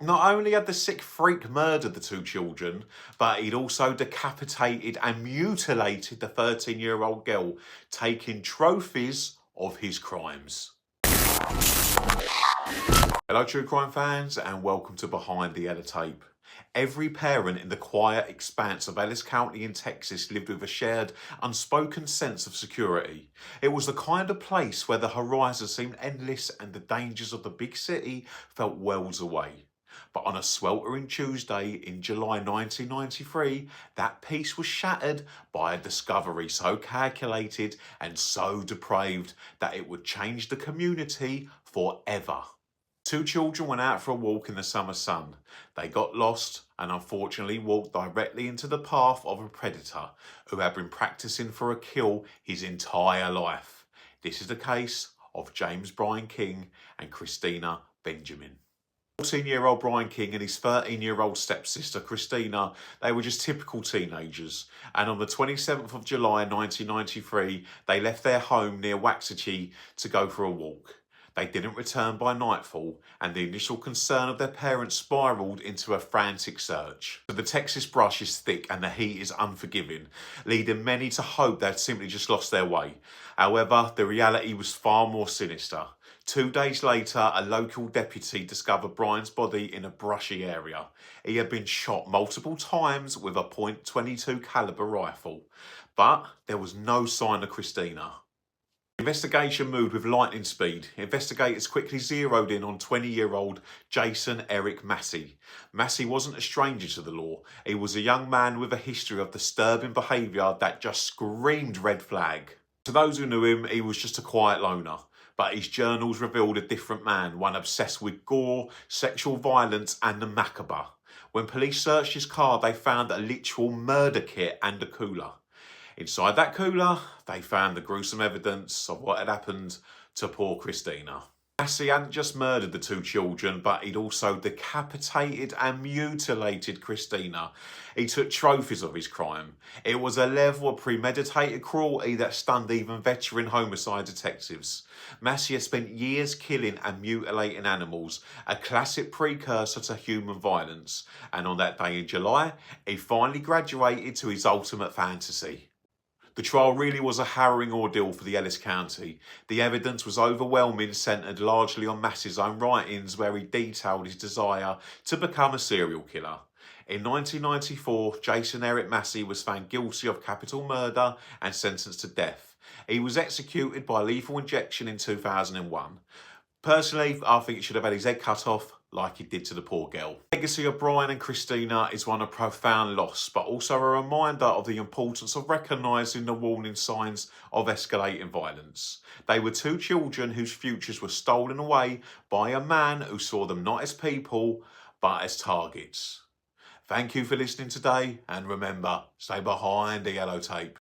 Not only had the sick freak murdered the two children, but he'd also decapitated and mutilated the 13-year-old girl, taking trophies of his crimes. Hello true crime fans, and welcome to Behind the Yellow Tape. Every parent in the quiet expanse of Ellis County in Texas lived with a shared, unspoken sense of security. It was the kind of place where the horizon seemed endless and the dangers of the big city felt worlds away. But on a sweltering Tuesday in July 1993, that peace was shattered by a discovery so calculated and so depraved that it would change the community forever. Two children went out for a walk in the summer sun. They got lost and unfortunately walked directly into the path of a predator who had been practicing for a kill his entire life. This is the case of James Brian King and Christina Benjamin. 14-year-old Brian King and his 13-year-old stepsister Christina, they were just typical teenagers, and on the 27th of July 1993 they left their home near Waxahachie to go for a walk. They didn't return by nightfall, and the initial concern of their parents spiralled into a frantic search. The Texas brush is thick and the heat is unforgiving, leading many to hope they'd simply just lost their way. However, the reality was far more sinister. 2 days later, a local deputy discovered Brian's body in a brushy area. He had been shot multiple times with a .22 caliber rifle, but there was no sign of Christina. The investigation moved with lightning speed. Investigators quickly zeroed in on 20-year-old Jason Eric Masse. Massey wasn't a stranger to the law. He was a young man with a history of disturbing behaviour that just screamed red flag. To those who knew him, he was just a quiet loner. But his journals revealed a different man, one obsessed with gore, sexual violence and the macabre. When police searched his car, they found a literal murder kit and a cooler. Inside that cooler, they found the gruesome evidence of what had happened to poor Christina. Massey hadn't just murdered the two children, but he'd also decapitated and mutilated Christina. He took trophies of his crime. It was a level of premeditated cruelty that stunned even veteran homicide detectives. Massey had spent years killing and mutilating animals, a classic precursor to human violence. And on that day in July, he finally graduated to his ultimate fantasy. The trial really was a harrowing ordeal for the Ellis County. The evidence was overwhelming, centred largely on Massey's own writings, where he detailed his desire to become a serial killer. In 1994, Jason Eric Masse was found guilty of capital murder and sentenced to death. He was executed by lethal injection in 2001. Personally, I think he should have had his head cut off like he did to the poor girl. The legacy of Brian and Christina is one of profound loss, but also a reminder of the importance of recognising the warning signs of escalating violence. They were two children whose futures were stolen away by a man who saw them not as people, but as targets. Thank you for listening today, and remember, stay behind the yellow tape.